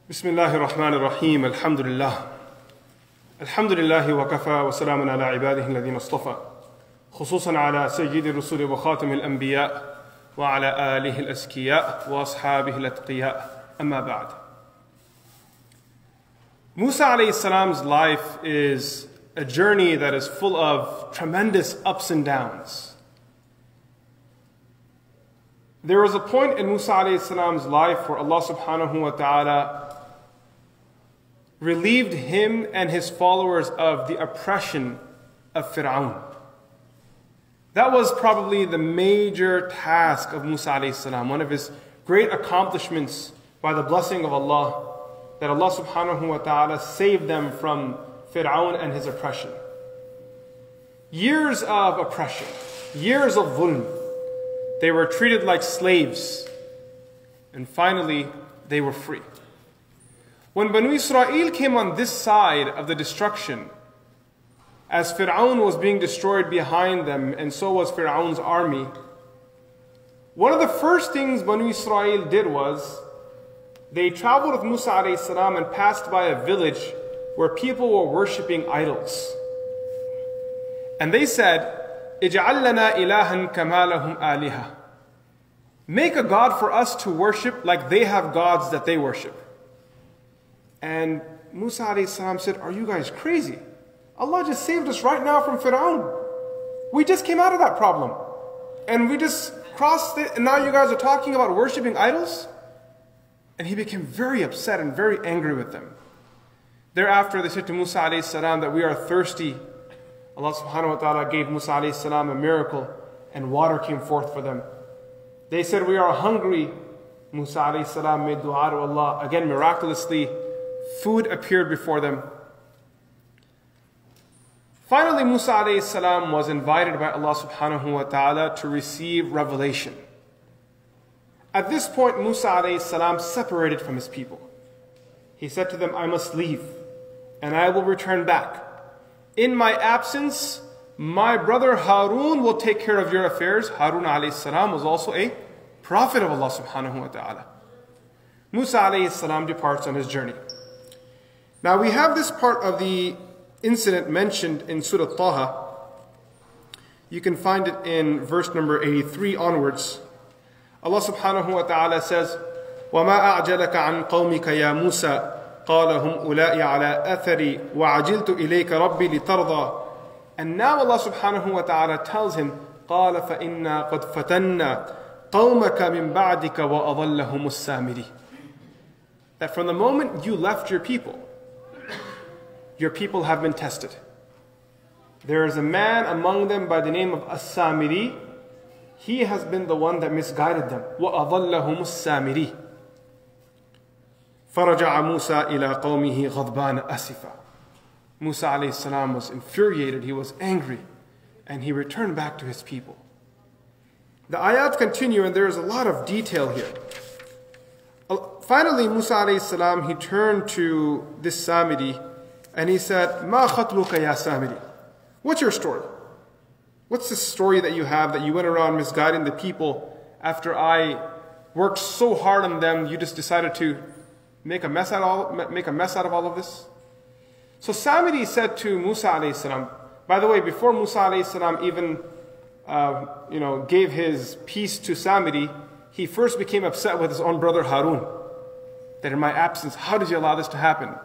بسم الله الرحمن الرحيم الحمد لله وكفى وسلام على عباده الذين اصطفى خصوصا على سيد الرسل وخاتم الأنبياء وعلى آله الأزكياء وأصحابه الأتقياء أما بعد. Musa alayhi salam's life is a journey that is full of tremendous ups and downs. There was a point in Musa alayhi salam's life where Allah subhanahu wa ta'ala relieved him and his followers of the oppression of Fir'aun. That was probably the major task of Musa alayhi salam, one of his great accomplishments by the blessing of Allah, that Allah subhanahu wa ta'ala saved them from Fir'aun and his oppression. Years of oppression, years of dhulm. They were treated like slaves, and finally they were free. When Banu Israel came on this side of the destruction, as Fir'aun was being destroyed behind them, and so was Fir'aun's army, one of the first things Banu Israel did was, they traveled with Musa alayhi salam and passed by a village where people were worshipping idols. And they said, اجعل لنا إلها كما لهم آلهة. Make a God for us to worship like they have gods that they worship. And Musa alayhi salam said, are you guys crazy? Allah just saved us right now from Fir'aun. We just came out of that problem. And we just crossed it, and now you guys are talking about worshipping idols? And he became very upset and very angry with them. Thereafter they said to Musa alayhi salam that we are thirsty. Allah subhanahu wa ta'ala gave Musa alayhi salam a miracle, and water came forth for them. They said we are hungry. Musa alayhi salam made dua to Allah. Again, miraculously, food appeared before them. Finally, Musa alayhi salam was invited by Allah subhanahu wa ta'ala to receive revelation. At this point, Musa alayhi salam separated from his people. He said to them, I must leave, and I will return back. In my absence, my brother Harun will take care of your affairs. Harun alayhi salam was also a prophet of Allah subhanahu wa ta'ala. Musa alayhi salam departs on his journey. Now we have this part of the incident mentioned in Surah Taha. You can find it in verse number 83 onwards. Allah subhanahu wa ta'ala says, وَمَا أَعْجَلَكَ عَنْ قَوْمِكَ يَا مُوسَى قَالَ هُمْ أُولَٰئِ عَلَىٰ أَثَرِي وَعَجِلْتُ إِلَيْكَ رَبِّي لِتَرْضَىٰ. And now Allah subhanahu wa ta'ala tells him, قَالَ فَإِنَّا قَدْ فَتَنَّا قَوْمَكَ مِنْ بَعْدِكَ وَأَضَلَّهُمُ السَّامِرِي. That from the moment you left your people have been tested. There is a man among them by the name of As-Samiri. He has been the one that misguided them. وَأَضَلَّهُمُ السَّامِرِي. فَرَجَعَ مُوسَى إِلَىٰ قَوْمِهِ غَضْبَانَ أَسِفًا. Musa alayhi salam was infuriated, he was angry, and he returned back to his people. The ayat continue, and there is a lot of detail here. Finally, Musa alayhi salam, he turned to this Samiri, and he said, مَا خَطْبُكَ يَا Samiri? What's your story? What's the story that you have that you went around misguiding the people after I worked so hard on them, you just decided to make a mess out of all of this? So Samiri said to Musa alayhi salam, by the way, before Musa alayhi salam even gave his peace to Samiri, he first became upset with his own brother Harun, that in my absence, how did you allow this to happen?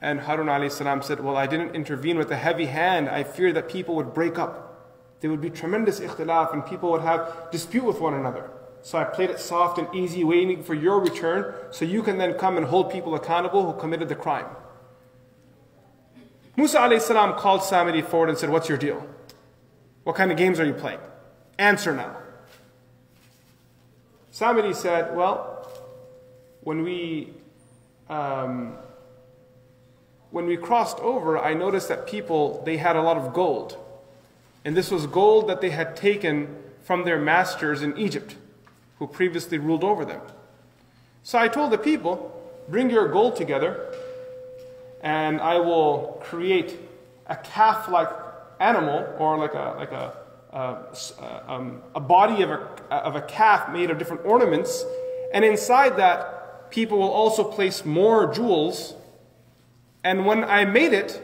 And Harun alayhi salam said, well, I didn't intervene with a heavy hand. I feared that people would break up. There would be tremendous ikhtilaf and people would have dispute with one another. So I played it soft and easy, waiting for your return, so you can then come and hold people accountable who committed the crime. Musa alayhi salam called Samiri forward and said, what's your deal? What kind of games are you playing? Answer now. Samiri said, well, when we crossed over, I noticed that people, they had a lot of gold. And this was gold that they had taken from their masters in Egypt, who previously ruled over them. So I told the people, bring your gold together, and I will create a calf-like animal, or like a body of a calf made of different ornaments, and inside that people will also place more jewels. And when I made it,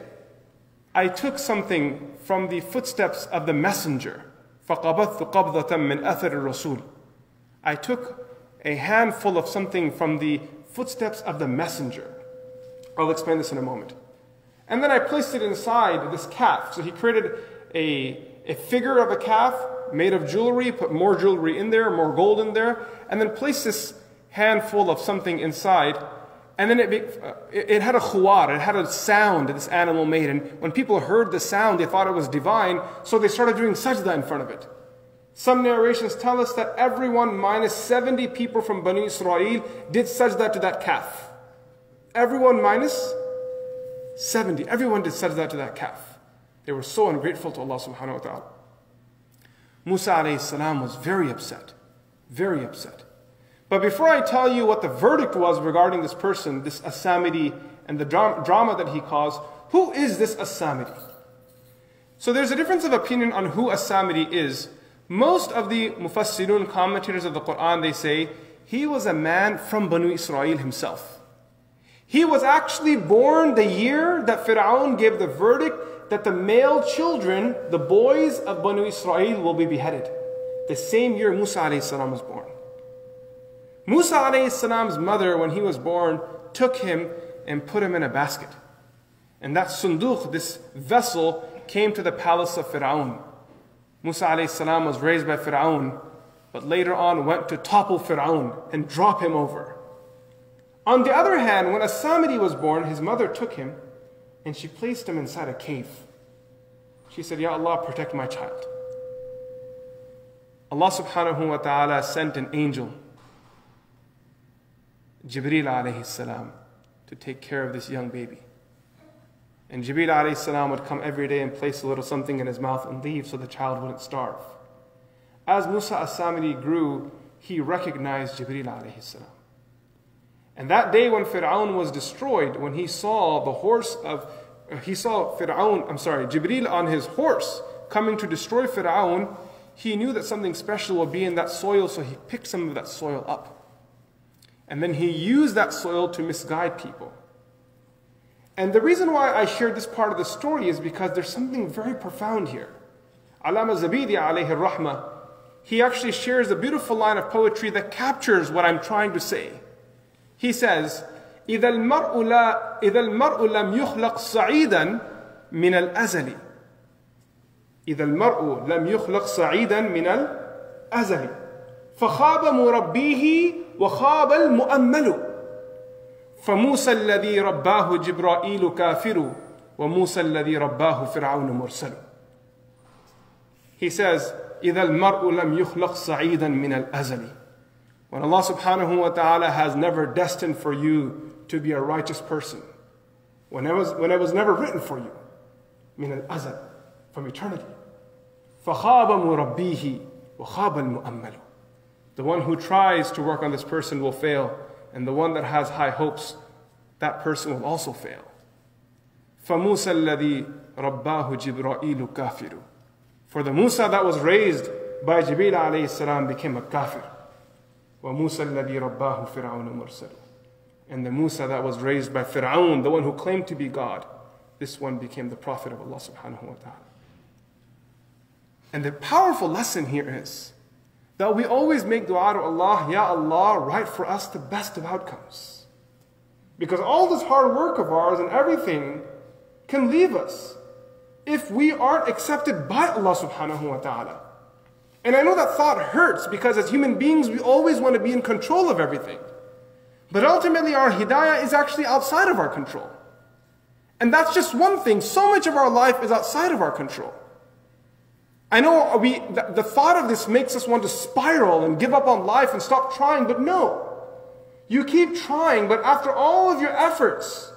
I took something from the footsteps of the messenger. فَقَبَضْتُ قَبْضَةً مِّنْ أَثَرِ الرَّسُولِ. I took a handful of something from the footsteps of the messenger. I'll explain this in a moment. And then I placed it inside this calf. So he created a figure of a calf made of jewelry, put more jewelry in there, more gold in there, and then placed this handful of something inside. And then it had a khuwar, it had a sound that this animal made. And when people heard the sound, they thought it was divine, so they started doing sajda in front of it. Some narrations tell us that everyone minus 70 people from Bani Israel did sajda to that calf. Everyone minus 70. Everyone did sajda to that calf. They were so ungrateful to Allah subhanahu wa ta'ala. Musa alayhi salam was very upset. Very upset. But before I tell you what the verdict was regarding this person, this As-Samiri, and the drama that he caused, who is this As-Samiri? So there's a difference of opinion on who As-Samiri is. Most of the Mufassirun, commentators of the Quran, they say, he was a man from Banu Israel himself. He was actually born the year that Fir'aun gave the verdict that the male children, the boys of Banu Israel, will be beheaded. The same year Musa alayhi salam was born. Musa alayhi salam's mother, when he was born, took him and put him in a basket. And that sunduq, this vessel, came to the palace of Fir'aun. Musa alayhi salam was raised by Fir'aun, but later on went to topple Fir'aun and drop him over. On the other hand, when As-Samiri was born, his mother took him and she placed him inside a cave. She said, Ya Allah, protect my child. Allah subhanahu wa ta'ala sent an angel, Jibreel alayhi salam, to take care of this young baby. And Jibreel alayhi salam would come every day and place a little something in his mouth and leave so the child wouldn't starve. As Musa as-Samiri grew, he recognized Jibreel alayhi salam. And that day when Fir'aun was destroyed, when he saw Jibreel on his horse coming to destroy Fir'aun, he knew that something special would be in that soil, so he picked some of that soil up. And then he used that soil to misguide people. And the reason why I shared this part of the story is because there's something very profound here. Allama Zabidi alayhi rahmah, he actually shares a beautiful line of poetry that captures what I'm trying to say. He says, إِذَا الْمَرْءُ لَمْ يُخْلَقْ صَعِيدًا مِنَ الْأَزَلِ إِذَا الْمَرْءُ لَمْ يُخْلَقْ صَعِيدًا مِنَ الْأَزَلِ فَخَابَ مُرَبِّيهِ وَخَابَ الْمُؤَمَّلُ فموسى الذي رباه جبرائيل كافر وموسى الذي رباه فرعون مرسل. He says, إِذَا الْمَرْءُ لَمْ يُخْلَقْ صَعِيدًا مِنَ الْأَزَلِ. When Allah subhanahu wa ta'ala has never destined for you to be a righteous person, when it was never written for you, من الأزل, from eternity. فَخَابَ مُرَبِّيهِ وَخَابَ الْمُؤَمَّلُ. The one who tries to work on this person will fail, and the one that has high hopes, that person will also fail. فَمُوسَى الَّذِي رَبَّاهُ جِبْرَائِيلُ كَافِرُ. For the Musa that was raised by Jibreel alayhi salam became a kafir. وَمُوسَى الَّذِي رَبَّاهُ فِرْعَوْنُ مُرْسَلُ. And the Musa that was raised by Fir'aun, the one who claimed to be God, this one became the prophet of Allah subhanahu wa ta'ala. And the powerful lesson here is that we always make dua to Allah, Ya Allah, write for us the best of outcomes. Because all this hard work of ours and everything can leave us if we aren't accepted by Allah subhanahu wa ta'ala. And I know that thought hurts because as human beings, we always want to be in control of everything. But ultimately, our hidayah is actually outside of our control. And that's just one thing. So much of our life is outside of our control. I know the thought of this makes us want to spiral and give up on life and stop trying, but no. You keep trying, but after all of your efforts,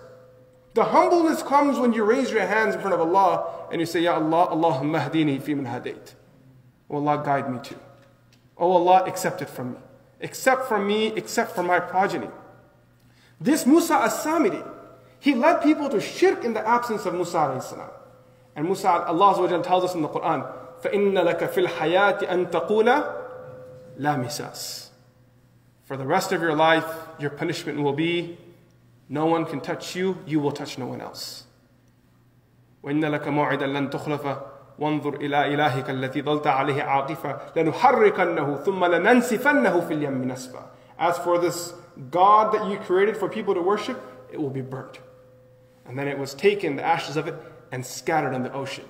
the humbleness comes when you raise your hands in front of Allah and you say, Ya Allah, Allahumma hdini fi man hadayt. Oh Allah, guide me too. Oh Allah, accept it from me. Except from me, except for my progeny. This Musa as-Samiri, he led people to shirk in the absence of Musa alayhi salam. And Musa, Allah tells us in the Quran, فَإِنَّ لَكَ فِي الْحَيَاةِ أَن تَقُولَ لَا مِسَاسٍ. For the rest of your life, your punishment will be, no one can touch you, you will touch no one else. وَإِنَّ لَكَ مَوْعِدًا لَن تُخْلَفَ وَانظُرْ إِلَىٰ إِلَٰهِكَ الَّذِي ظَلْتَ عَلَيْهِ عَاقِفًا لَنُحَرِّكَنَّهُ ثُمَّ لَنَنْسِفَنَّهُ فِي الْيَمِّ نَسْفًا. As for this God that you created for people to worship, it will be burnt. And then it was taken, the ashes of it, and scattered in the ocean.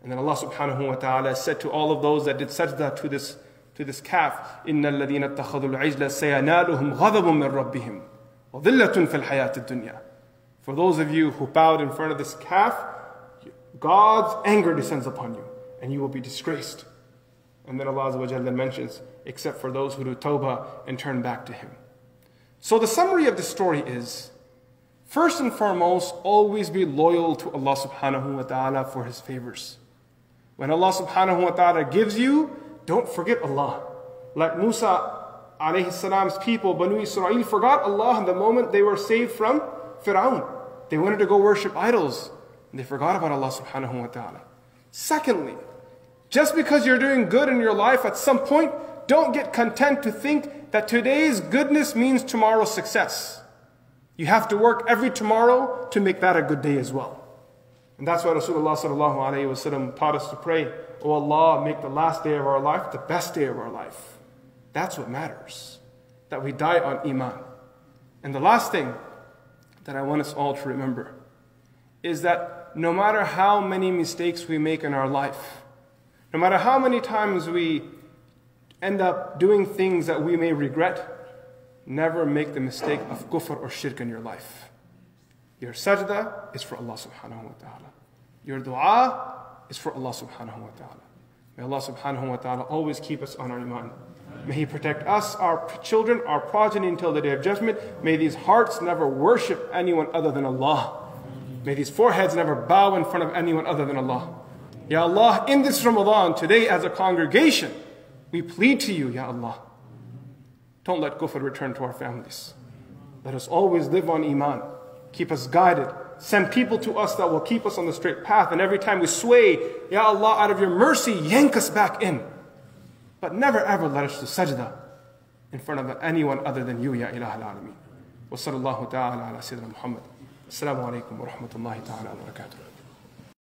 And then Allah subhanahu wa ta'ala said to all of those that did sajda to this calf, إِنَّ الَّذِينَ اتَّخَذُوا الْعِجْلَ سَيَنَالُهُمْ غَضَبٌ مِّن رَبِّهِمْ وَظِلَّةٌ فِي الْحَيَاةِ الدُّنْيَا. For those of you who bowed in front of this calf, God's anger descends upon you, and you will be disgraced. And then Allah Azza wa Jalla mentions, except for those who do tawbah and turn back to Him. So the summary of the story is, first and foremost, always be loyal to Allah subhanahu wa ta'ala for His favors. When Allah subhanahu wa ta'ala gives you, don't forget Allah. Like Musa alayhi salam's people, Banu Israel, forgot Allah in the moment they were saved from Fir'aun. They wanted to go worship idols, and they forgot about Allah subhanahu wa ta'ala. Secondly, just because you're doing good in your life, at some point, don't get content to think that today's goodness means tomorrow's success. You have to work every tomorrow to make that a good day as well. And that's why Rasulullah sallallahu alayhi wa sallam taught us to pray, "Oh Allah, make the last day of our life the best day of our life." That's what matters, that we die on iman. And the last thing that I want us all to remember is that no matter how many mistakes we make in our life, no matter how many times we end up doing things that we may regret, never make the mistake of kufr or shirk in your life. Your sajda is for Allah subhanahu wa ta'ala. Your dua is for Allah subhanahu wa ta'ala. May Allah subhanahu wa ta'ala always keep us on our iman. May He protect us, our children, our progeny until the day of judgment. May these hearts never worship anyone other than Allah. May these foreheads never bow in front of anyone other than Allah. Ya Allah, in this Ramadan, today as a congregation, we plead to you, Ya Allah. Don't let kufr return to our families. Let us always live on iman. Keep us guided. Send people to us that will keep us on the straight path. And every time we sway, Ya Allah, out of your mercy, yank us back in. But never ever let us do sajda in front of anyone other than you, Ya Ilah al-Alameen. Wa sallallahu ta'ala ala Sayyidina Muhammad. Assalamu alaikum wa rahmatullahi ta'ala wa barakatuh.